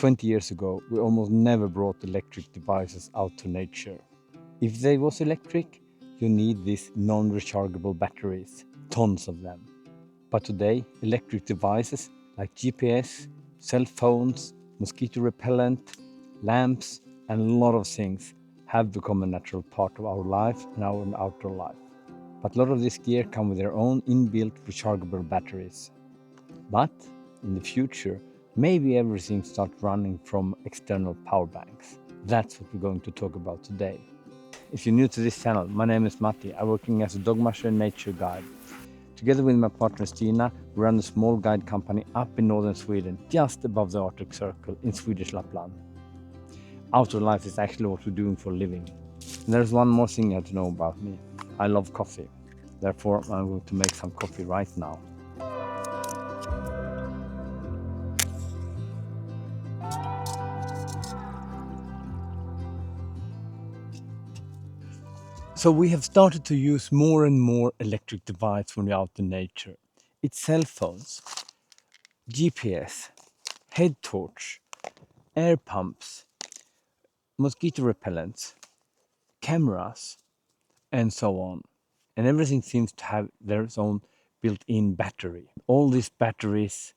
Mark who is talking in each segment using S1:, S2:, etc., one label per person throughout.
S1: 20 years ago, we almost never brought electric devices out to nature. If they was electric, you need these non-rechargeable batteries, tons of them. But today, electric devices like GPS, cell phones, mosquito repellent, lamps, and a lot of things have become a natural part of our life and our outdoor life. But a lot of this gear come with their own inbuilt rechargeable batteries. But in the future, maybe everything starts running from external power banks. That's what we're going to talk about today. If you're new to this channel, my name is Matti. I'm working as a dog musher and nature guide. Together with my partner Stina, we run a small guide company up in northern Sweden, just above the Arctic Circle in Swedish Lapland. Outdoor life is actually what we're doing for a living. And there's one more thing you have to know about me. I love coffee. Therefore, I'm going to make some coffee right now. So we have started to use more and more electric devices when we're out in nature. It's cell phones, GPS, head torch, air pumps, mosquito repellents, cameras, and so on. And everything seems to have their own built-in battery. All these batteries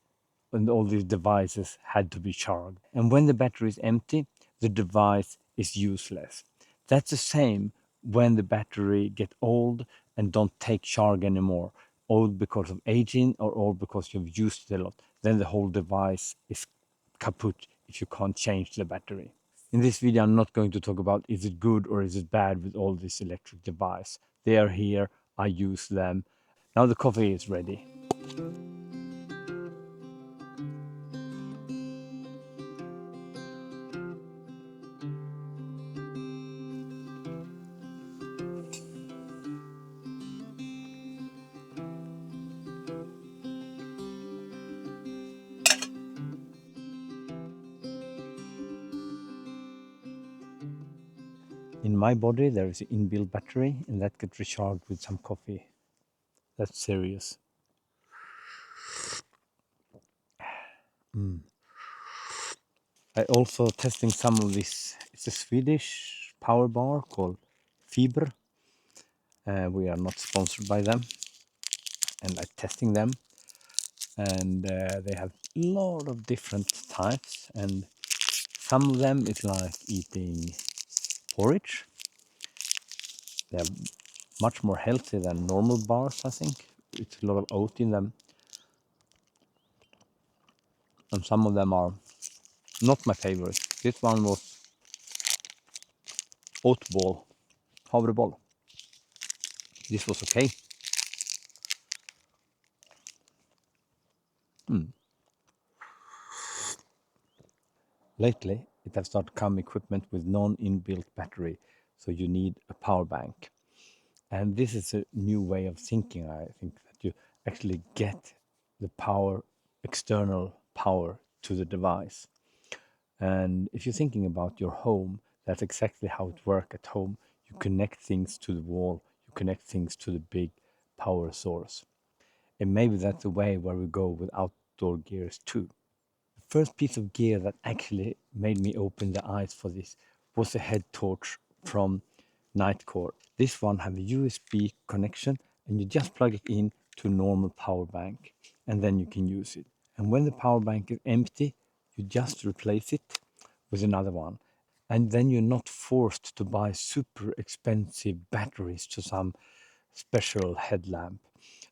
S1: and all these devices had to be charged. And when the battery is empty, the device is useless. That's the same when the battery get old and don't take charge anymore. Old because of aging or old because you've used it a lot. Then the whole device is kaput if you can't change the battery. In this video, I'm not going to talk about is it good or is it bad with all this electric device. They are here, I use them. Now the coffee is ready. In my body, there is an inbuilt battery, and that gets recharged with some coffee. That's serious. I also testing some of this. It's a Swedish power bar called Fiber. We are not sponsored by them, and I'm testing them. And they have a lot of different types, and some of them is like eating porridge. They are much more healthy than normal bars, I think. It's a lot of oat in them. And some of them are not my favorite. This one was oat ball, havreboll. This was okay. Lately, it has started to come equipment with non-inbuilt battery, so you need a power bank. And this is a new way of thinking, I think, that you actually get the power, external power to the device. And if you're thinking about your home, that's exactly how it works at home. You connect things to the wall, you connect things to the big power source. And maybe that's the way where we go with outdoor gears too. The first piece of gear that actually made me open the eyes for this was a head torch from Nightcore. This one have a USB connection and you just plug it in to a normal power bank and then you can use it. And when the power bank is empty, you just replace it with another one. And then you're not forced to buy super expensive batteries to some special headlamp.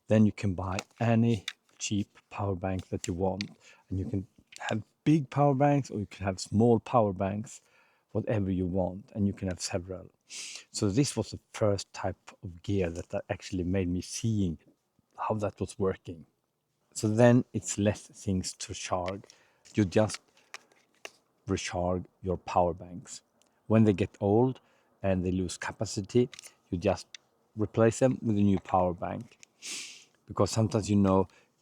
S1: Then you can buy any cheap power bank that you want. And you can have big power banks or you can have small power banks, whatever you want. And you can have several. So this was the first type of gear that actually made me seeing how that was working. So then it's less things to charge. You just recharge your power banks. When they get old and they lose capacity, you just replace them with a new power bank. Because sometimes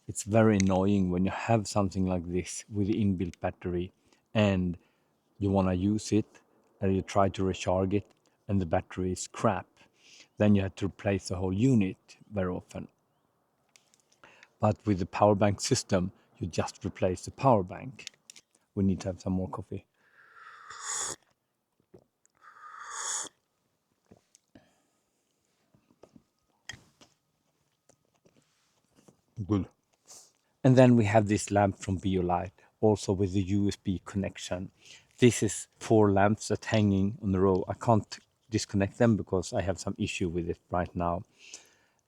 S1: it's very annoying when you have something like this with the inbuilt battery and you want to use it and you try to recharge it and the battery is crap. Then you have to replace the whole unit very often. But with the power bank system, you just replace the power bank. we need to have some more coffee. Good. And then we have this lamp from Biolite, also with the USB connection. This is 4 lamps that hanging on the row. I can't disconnect them because I have some issue with it right now.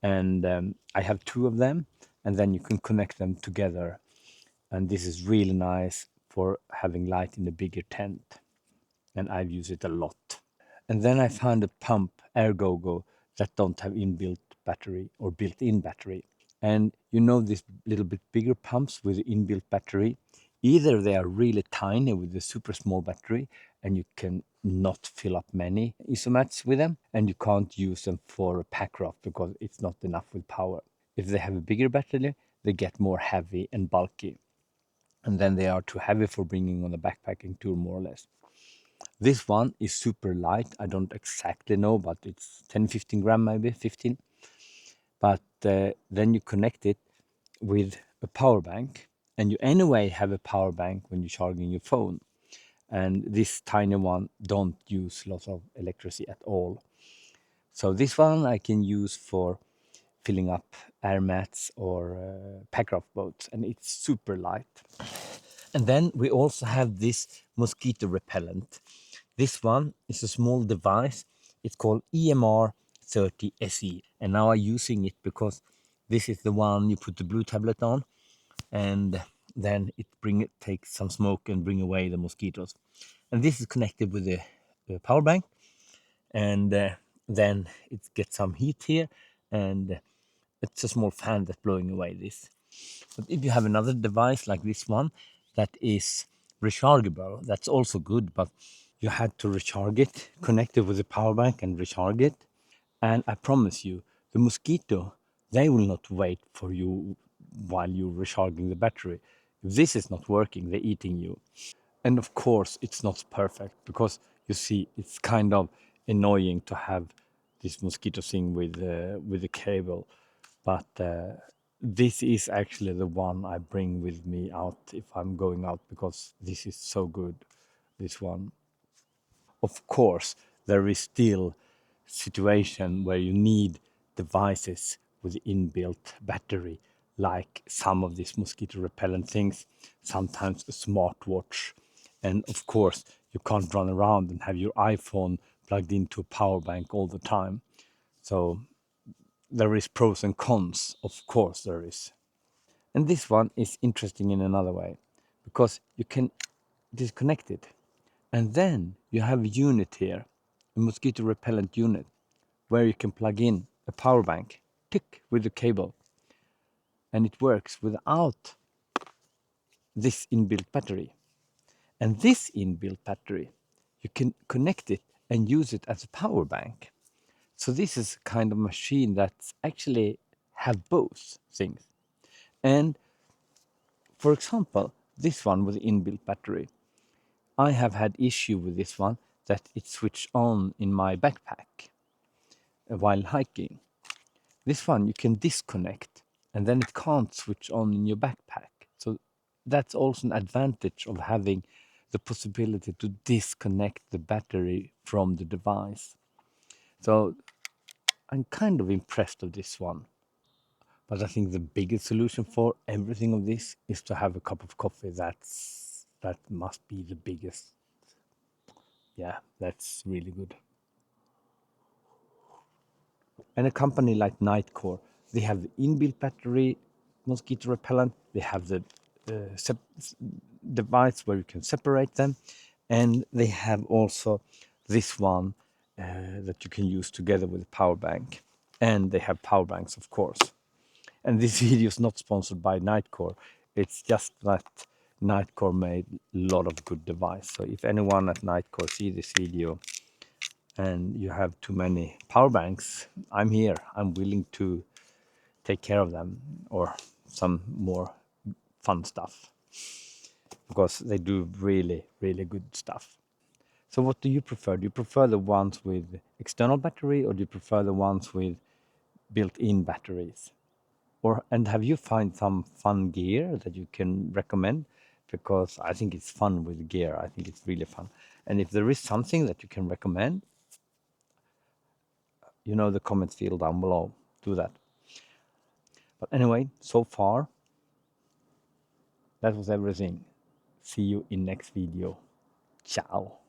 S1: And I have 2 of them, and then you can connect them together. And this is really nice for having light in a bigger tent. And I've used it a lot. And then I found a pump, Ergogo, that don't have inbuilt battery or built-in battery. And you know these little bit bigger pumps with inbuilt battery, either they are really tiny with a super small battery and you can not fill up many isomats with them, and you can't use them for a pack raft because it's not enough with power. If they have a bigger battery, they get more heavy and bulky, and then they are too heavy for bringing on a backpacking tour, more or less. This one is super light. I don't exactly know, but it's 10, 15 gram, maybe 15. But then you connect it with a power bank, and you anyway have a power bank when you're charging your phone. And this tiny one don't use lots of electricity at all. So this one I can use for filling up air mats or packraft boats, and it's super light. And then we also have this mosquito repellent. This one is a small device. It's called EMR 30 SE. And now I'm using it because this is the one you put the blue tablet on, and then it takes some smoke and bring away the mosquitoes. And this is connected with the power bank, and then it gets some heat here, and it's a small fan that's blowing away this. But if you have another device like this one that is rechargeable, that's also good, but you had to recharge it, connect it with the power bank and recharge it. And I promise you, the mosquito, they will not wait for you while you're recharging the battery. If this is not working, they're eating you. And of course, it's not perfect because you see, it's kind of annoying to have this mosquito thing with the cable. But this is actually the one I bring with me out if I'm going out because this is so good. This one. Of course, there is still situation where you need devices with inbuilt battery, like some of these mosquito repellent things, sometimes a smartwatch. And of course, you can't run around and have your iPhone plugged into a power bank all the time. So there is pros and cons, of course there is. And this one is interesting in another way because you can disconnect it. And then you have a unit here, a mosquito repellent unit, where you can plug in a power bank, tick with the cable, and it works without this inbuilt battery. And this inbuilt battery, you can connect it and use it as a power bank. So this is a kind of machine that's actually have both things. And for example, this one with the inbuilt battery, I have had issue with this one that it switched on in my backpack while hiking. This one you can disconnect and then it can't switch on in your backpack. So that's also an advantage of having the possibility to disconnect the battery from the device. So I'm kind of impressed of this one. But I think the biggest solution for everything of this is to have a cup of coffee. That must be the biggest. Yeah, that's really good. And a company like Nightcore, they have the inbuilt battery mosquito repellent. They have the device where you can separate them, and they have also this one that you can use together with a power bank. And they have power banks, of course. And this video is not sponsored by Nightcore. It's just that Nightcore made a lot of good device. So if anyone at Nightcore see this video and you have too many power banks, I'm here. I'm willing to take care of them or some more fun stuff because they do really, really good stuff. So what do you prefer? Do you prefer the ones with external battery or do you prefer the ones with built-in batteries? Or and have you found some fun gear that you can recommend? because I think it's fun with gear. I think it's really fun. And if there is something that you can recommend, you know, the comment field down below. Do that. But anyway, so far, that was everything. See you in next video. Ciao.